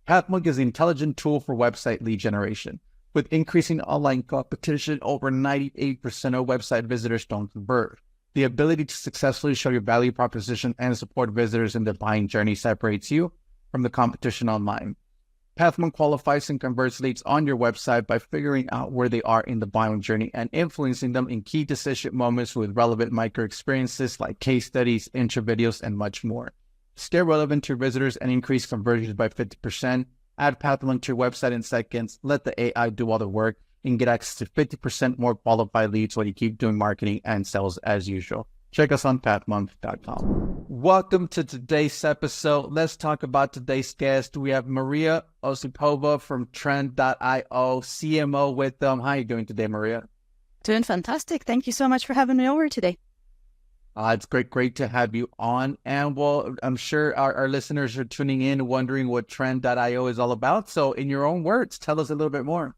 Pathmonk is an intelligent tool for website lead generation. With increasing online competition, over 98% of website visitors don't convert. The ability to successfully show your value proposition and support visitors in their buying journey separates you from the competition online. Pathmonk qualifies and converts leads on your website by figuring out where they are in the buying journey and influencing them in key decision moments with relevant micro experiences like case studies, intro videos, and much more. Stay relevant to your visitors and increase conversions by 50%. Add Pathmonk to your website in seconds. Let the AI do all the work and get access to 50% more qualified leads while you keep doing marketing and sales as usual. Check us on pathmonk.com. Welcome to today's episode. Let's talk about today's guest. We have Maria Sipova from Trend.io, CMO with them. How are you doing today, Maria? Doing fantastic. Thank you so much for having me over today. It's great to have you on. And well, I'm sure our listeners are tuning in wondering what Trend.io is all about. So in your own words, tell us a little bit more.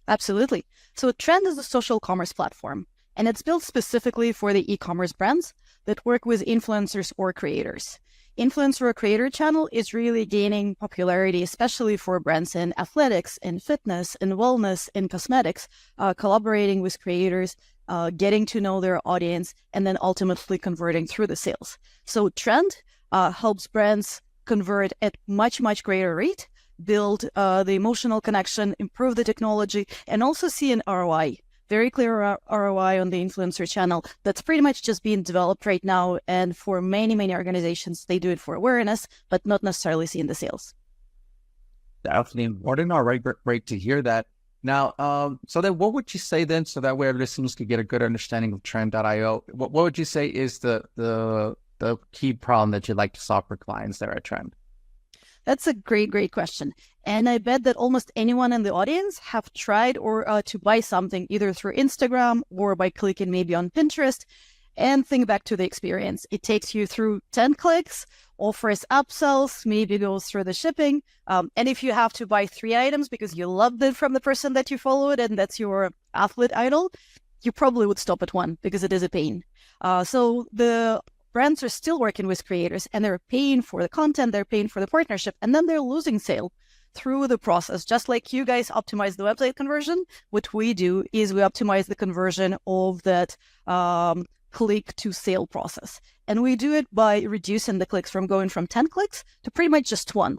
Absolutely. So Trend is a social commerce platform, and it's built specifically for the e-commerce brands that work with influencers or creators. Influencer or creator channel is really gaining popularity, especially for brands in athletics, in fitness, in wellness, in cosmetics, collaborating with creators, getting to know their audience, and then ultimately converting through the sales. So Trend helps brands convert at much greater rate, build the emotional connection, improve the technology, and also see an ROI. Very clear ROI on the influencer channel that's pretty much just being developed right now. And for many organizations, they do it for awareness, but not necessarily seeing the sales. Definitely important. All right, great to hear that. Now, so then what would you say then, so that way our listeners could get a good understanding of Trend.io? What would you say is the key problem that you'd like to solve for clients there at Trend? That's a great question. And I bet that almost anyone in the audience have tried or to buy something either through Instagram or by clicking maybe on Pinterest. And think back to the experience. It takes you through 10 clicks, offers upsells, maybe goes through the shipping. And if you have to buy 3 items because you loved it from the person that you followed and that's your athlete idol, you probably would stop at 1 because it is a pain. So the brands are still working with creators and they're paying for the content, they're paying for the partnership, and then they're losing sale through the process. Just like you guys optimize the website conversion, what we do is we optimize the conversion of that click to sale process. And we do it by reducing the clicks from going from 10 clicks to pretty much just 1.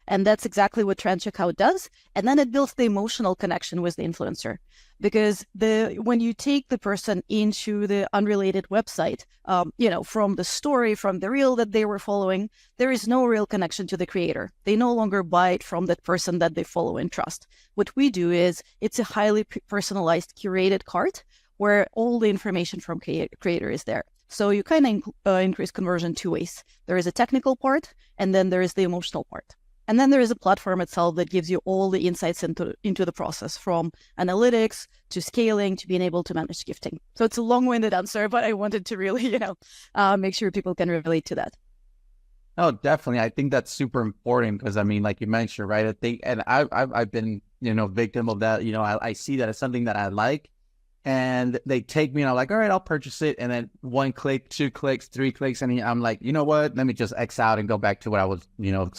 And that's exactly what Trend Checkout does. And then it builds the emotional connection with the influencer. Because when you take the person into the unrelated website, from the story, from the reel that they were following, there is no real connection to the creator. They no longer buy it from that person that they follow and trust. What we do is it's a highly personalized, curated cart where all the information from creator is there. So you kind of increase conversion 2 ways. There is a technical part, and then there is the emotional part. And then there is a platform itself that gives you all the insights into the process, from analytics to scaling to being able to manage gifting. So it's a long-winded answer, but I wanted to really, make sure people can relate to that. Oh, definitely. I think that's super important because, I mean, like you mentioned, right? I think, and I've been, victim of that. I see that as something that I like, and they take me and I'm like, all right, I'll purchase it. And then 1 click, 2 clicks, 3 clicks. And I'm like, you know what? Let me just X out and go back to what I was,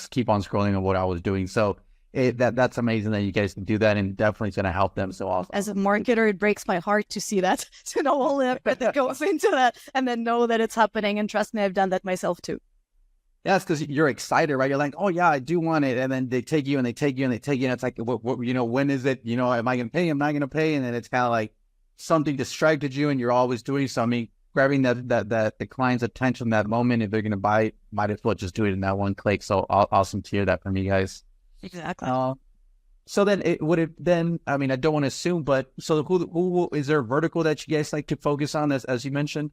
keep on scrolling on what I was doing. So that's amazing that you guys can do that, and definitely it's going to help them. So awesome. As a marketer, it breaks my heart to see that, to know all the effort that goes into that and then know that it's happening. And trust me, I've done that myself too. Yeah, it's because you're excited, right? You're like, oh yeah, I do want it. And then they take you and they take you and they take you. And it's like, when is it? Am I going to pay? Am I going to pay? And then it's kind of like something distracted you and you're always doing something, grabbing the client's attention in that moment. If they're going to buy it, might as well just do it in that 1 click. So awesome to hear that from you guys. Exactly. So then I don't want to assume, but so who is there a vertical that you guys like to focus on as you mentioned?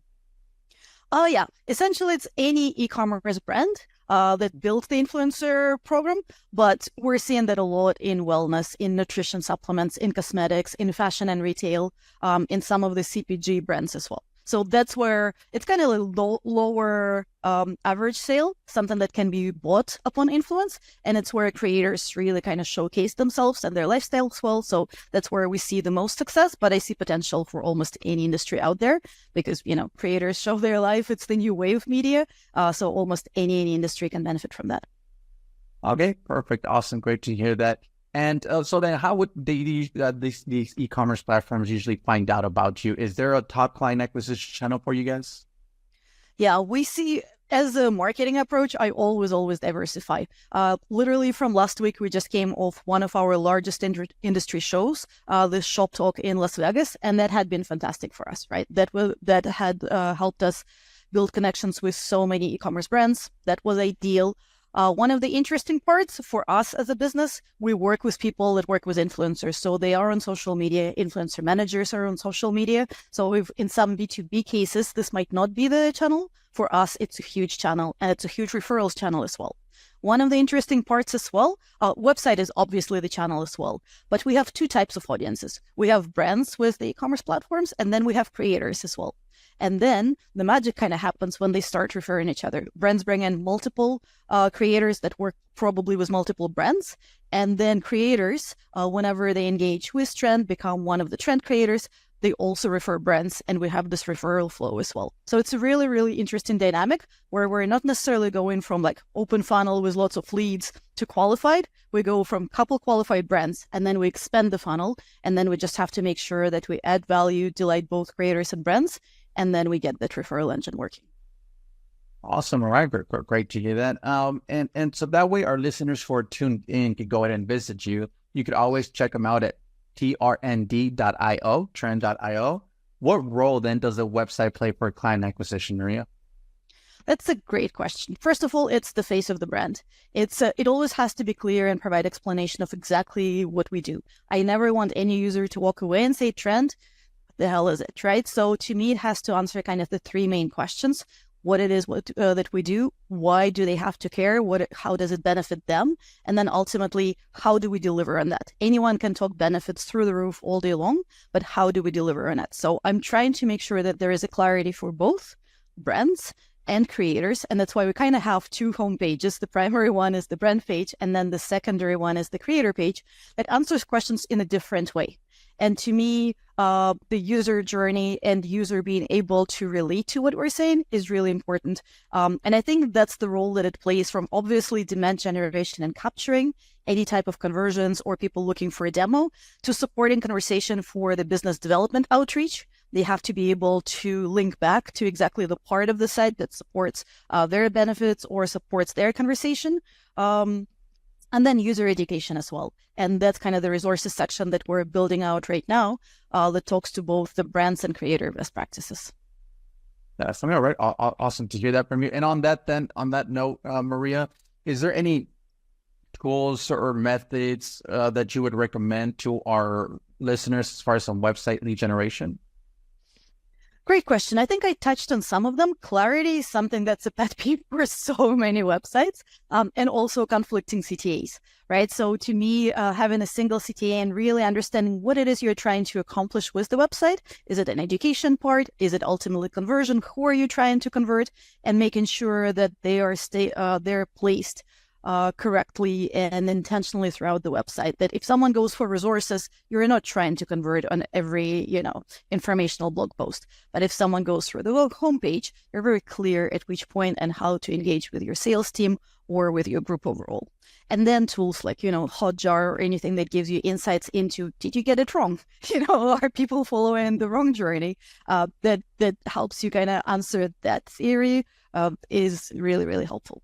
Oh yeah, essentially it's any e-commerce brand that built the influencer program, but we're seeing that a lot in wellness, in nutrition supplements, in cosmetics, in fashion and retail, in some of the CPG brands as well. So that's where it's kind of a lower average sale, something that can be bought upon influence. And it's where creators really kind of showcase themselves and their lifestyle as well. So that's where we see the most success. But I see potential for almost any industry out there because, creators show their life. It's the new way of media. So almost any industry can benefit from that. Okay, perfect. Awesome. Great to hear that. And so then how would these e-commerce platforms usually find out about you? Is there a top client acquisition channel for you guys? Yeah, we see as a marketing approach, I always diversify. Literally from last week, we just came off one of our largest industry shows, the Shop Talk in Las Vegas, and that had been fantastic for us, right? That had helped us build connections with so many e-commerce brands. That was ideal. One of the interesting parts for us as a business, we work with people that work with influencers. So they are on social media, influencer managers are on social media. So if in some B2B cases, this might not be the channel. For us, it's a huge channel and it's a huge referrals channel as well. One of the interesting parts as well, website is obviously the channel as well, but we have two types of audiences. We have brands with the e-commerce platforms, and then we have creators as well. And then the magic kind of happens when they start referring each other. Brands bring in multiple creators that work probably with multiple brands. And then creators, whenever they engage with trend, become one of the trend creators, they also refer brands, and we have this referral flow as well. So it's a really, really interesting dynamic where we're not necessarily going from like open funnel with lots of leads to qualified. We go from couple qualified brands, and then we expand the funnel, and then we just have to make sure that we add value, delight both creators and brands, and then we get that referral engine working. Awesome. All right. Great to hear that. And so that way our listeners who are tuned in could go ahead and visit you. You could always check them out at trnd.io, trend.io. What role then does the website play for client acquisition, Maria? That's a great question. First of all, it's the face of the brand. It always has to be clear and provide explanation of exactly what we do. I never want any user to walk away and say, Trend, what the hell is it, right? So to me, it has to answer kind of the three main questions. What it is that we do, why do they have to care, how does it benefit them, and then ultimately, how do we deliver on that? Anyone can talk benefits through the roof all day long, but how do we deliver on it? So I'm trying to make sure that there is a clarity for both brands and creators, and that's why we kind of have two home pages. The primary one is the brand page, and then the secondary one is the creator page that answers questions in a different way. And to me, the user journey and user being able to relate to what we're saying is really important. And I think that's the role that it plays, from obviously demand generation and capturing any type of conversions or people looking for a demo, to supporting conversation for the business development outreach. They have to be able to link back to exactly the part of the site that supports their benefits or supports their conversation. And then user education as well. And that's kind of the resources section that we're building out right now that talks to both the brands and creator best practices. That's all right. Awesome to hear that from you. And on that note, Maria, is there any tools or methods that you would recommend to our listeners as far as some website lead generation? Great question. I think I touched on some of them. Clarity is something that's a pet peeve for so many websites, and also conflicting CTAs, right? So to me, having a single CTA and really understanding what it is you're trying to accomplish with the website. Is it an education part? Is it ultimately conversion? Who are you trying to convert? And making sure that they're placed correctly and intentionally throughout the website. That if someone goes for resources, you're not trying to convert on every, informational blog post. But if someone goes through the homepage, you're very clear at which point and how to engage with your sales team or with your group overall. And then tools like, Hotjar or anything that gives you insights into, did you get it wrong? Are people following the wrong journey? That helps you kind of answer that theory is really, really helpful.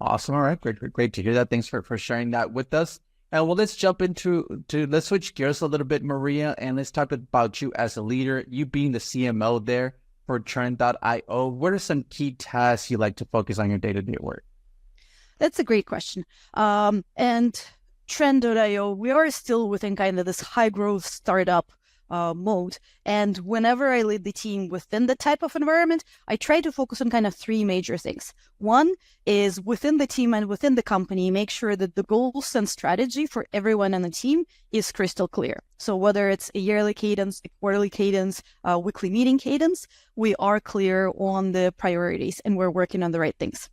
Awesome. All right. Great to hear that. Thanks for sharing that with us. And let's jump let's switch gears a little bit, Maria, and let's talk about you as a leader, you being the CMO there for Trend.io. What are some key tasks you like to focus on your day-to-day work? That's a great question. And Trend.io, we are still within kind of this high growth startup mode. And whenever I lead the team within the type of environment, I try to focus on kind of three major things. One is within the team and within the company, make sure that the goals and strategy for everyone on the team is crystal clear. So whether it's a yearly cadence, a quarterly cadence, a weekly meeting cadence, we are clear on the priorities and we're working on the right things.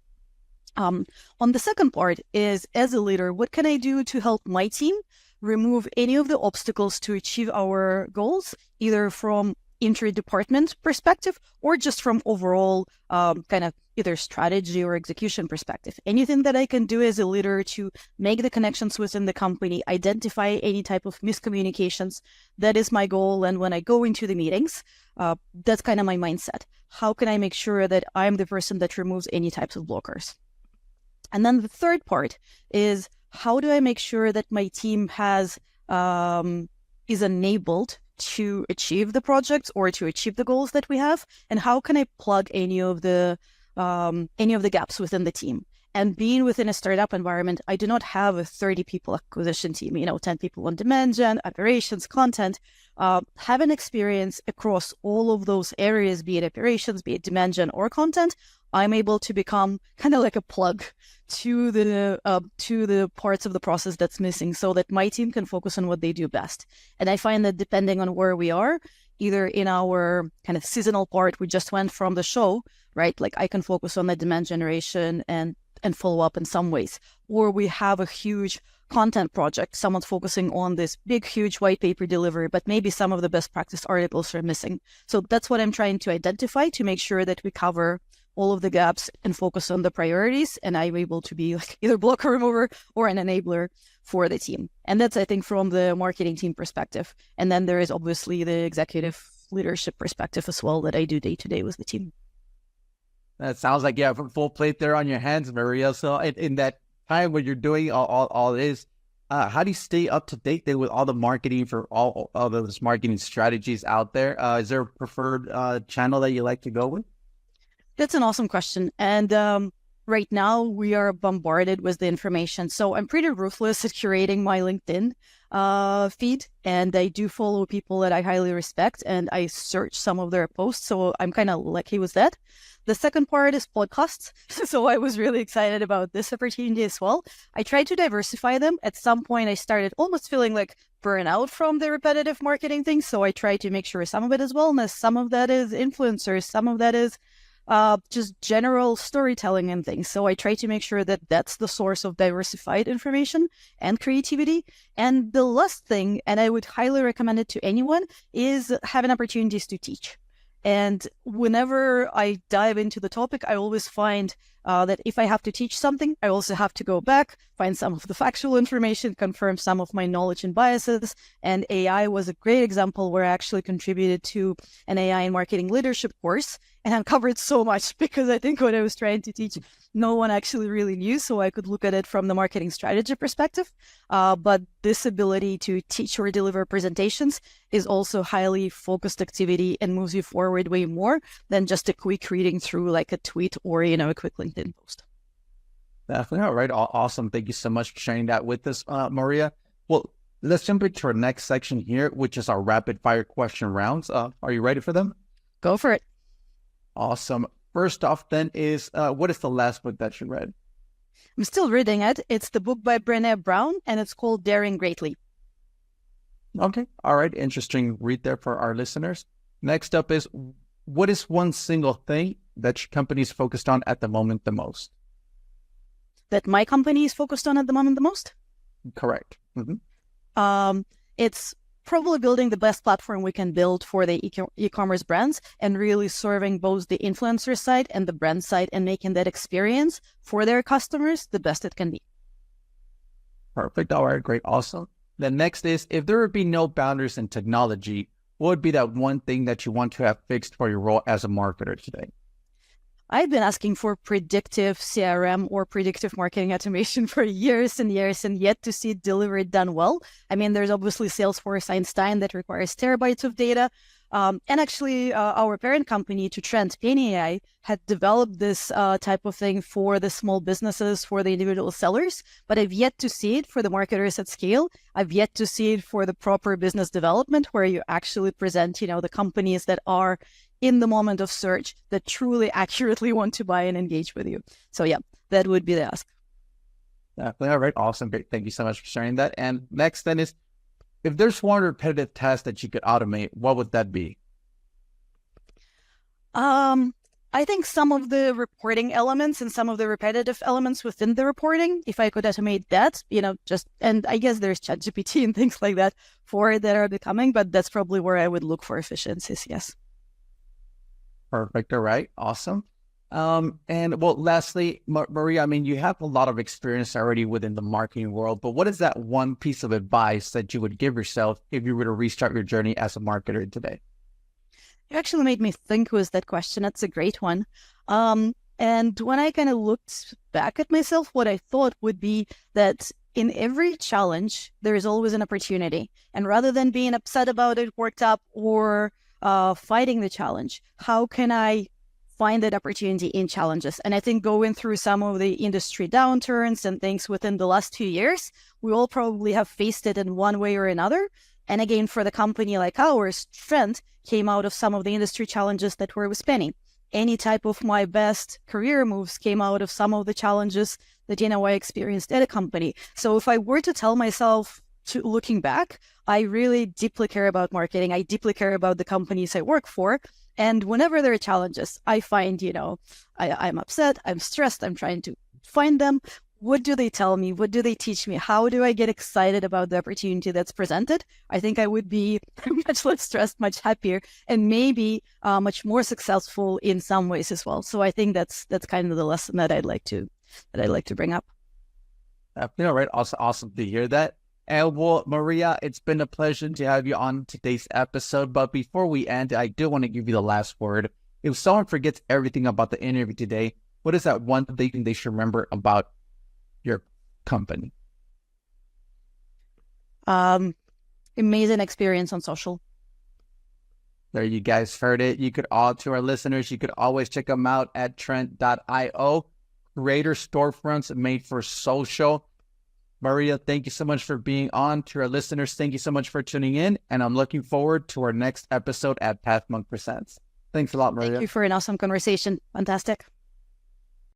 On the second part is, as a leader, what can I do to help my team remove any of the obstacles to achieve our goals, either from intra-department perspective or just from overall kind of either strategy or execution perspective. Anything that I can do as a leader to make the connections within the company, identify any type of miscommunications, that is my goal. And when I go into the meetings, that's kind of my mindset. How can I make sure that I'm the person that removes any types of blockers? And then the third part is, how do I make sure that my team has is enabled to achieve the projects or to achieve the goals that we have? And how can I plug any of the gaps within the team? And being within a startup environment, I do not have a 30 people acquisition team, 10 people on demand gen, operations, content. Having experience across all of those areas, be it operations, be it demand gen or content, I'm able to become kind of like a plug to the parts of the process that's missing so that my team can focus on what they do best. And I find that depending on where we are, either in our kind of seasonal part, we just went from the show, right? Like I can focus on the demand generation and follow up in some ways. Or we have a huge content project, someone's focusing on this big, huge white paper delivery, but maybe some of the best practice articles are missing. So that's what I'm trying to identify to make sure that we cover all of the gaps and focus on the priorities. And I'm able to be like either blocker remover or an enabler for the team. And that's, I think, from the marketing team perspective. And then there is obviously the executive leadership perspective as well that I do day to day with the team. That sounds like you have a full plate there on your hands, Maria. So in that time when you're doing all this, how do you stay up to date then with all the marketing for all of those marketing strategies out there? Is there a preferred channel that you like to go with? That's an awesome question. And right now we are bombarded with the information. So I'm pretty ruthless at curating my LinkedIn feed. And I do follow people that I highly respect and I search some of their posts. So I'm kind of lucky with that. The second part is podcasts. So I was really excited about this opportunity as well. I tried to diversify them. At some point, I started almost feeling like burnout from the repetitive marketing thing. So I tried to make sure some of it is wellness, some of that is influencers, some of that is just general storytelling and things. So I try to make sure that that's the source of diversified information and creativity. And the last thing, and I would highly recommend it to anyone, is having opportunities to teach. And whenever I dive into the topic, I always find that if I have to teach something, I also have to go back, find some of the factual information, confirm some of my knowledge and biases. And AI was a great example where I actually contributed to an AI in marketing leadership course and uncovered so much because I think what I was trying to teach, no one actually really knew. So I could look at it from the marketing strategy perspective. But this ability to teach or deliver presentations is also highly focused activity and moves you forward way more than just a quick reading through like a tweet or, a quick LinkedIn post. Definitely. All right. Awesome. Thank you so much for sharing that with us, Maria. Well, let's jump into our next section here, which is our rapid fire question rounds. Are you ready for them? Go for it. Awesome. First off then is, what is the last book that you read? I'm still reading it. It's the book by Brené Brown and it's called Daring Greatly. Okay. All right. Interesting read there for our listeners. Next up is, what is one single thing that your company is focused on at the moment the most? That my company is focused on at the moment the most? Correct. Mm-hmm. It's probably building the best platform we can build for the e-commerce brands and really serving both the influencer side and the brand side and making that experience for their customers the best it can be. Perfect. All right, great. Awesome. The next is, if there would be no boundaries in technology, what would be that one thing that you want to have fixed for your role as a marketer today? I've been asking for predictive CRM or predictive marketing automation for years and years and yet to see it delivered done well. I mean, there's obviously Salesforce Einstein that requires terabytes of data. And actually, our parent company, to Trend, Penny AI, had developed this type of thing for the small businesses, for the individual sellers. But I've yet to see it for the marketers at scale. I've yet to see it for the proper business development, where you actually present, the companies that are in the moment of search that truly accurately want to buy and engage with you. So yeah, that would be the ask. Definitely. All right. Awesome. Great. Thank you so much for sharing that. And next then is, if there's one repetitive task that you could automate, what would that be? I I think some of the reporting elements and some of the repetitive elements within the reporting, if I could automate that, and I guess there's ChatGPT and things like that that are becoming, but that's probably where I would look for efficiencies. Yes. Perfect. All right. Awesome. And well, lastly, Maria, I mean, you have a lot of experience already within the marketing world, but what is that one piece of advice that you would give yourself if you were to restart your journey as a marketer today? You actually made me think with that question. That's a great one. And when I kind of looked back at myself, what I thought would be that in every challenge, there is always an opportunity. And rather than being upset about it, worked up, or fighting the challenge, how can I find that opportunity in challenges? And I think going through some of the industry downturns and things within the last 2 years, we all probably have faced it in one way or another. And again, for the company like ours, strength came out of some of the industry challenges that were with Penny. Any type of my best career moves came out of some of the challenges that, I experienced at a company. So if I were to tell myself, looking back, I really deeply care about marketing. I deeply care about the companies I work for. And whenever there are challenges, I find, I'm upset, I'm stressed, I'm trying to find them. What do they tell me? What do they teach me? How do I get excited about the opportunity that's presented? I think I would be much less stressed, much happier, and maybe much more successful in some ways as well. So I think that's kind of the lesson that I'd like to bring up. Right. Awesome to hear that. And well, Maria, it's been a pleasure to have you on today's episode. But before we end, I do want to give you the last word. If someone forgets everything about the interview today, what is that one thing they should remember about your company? Amazing experience on social. There, you guys heard it. To our listeners, you could always check them out at Trent.io. Creator storefronts made for social. Maria, thank you so much for being on. To our listeners, thank you so much for tuning in. And I'm looking forward to our next episode at Pathmonk Presents. Thanks a lot, Maria. Thank you for an awesome conversation. Fantastic.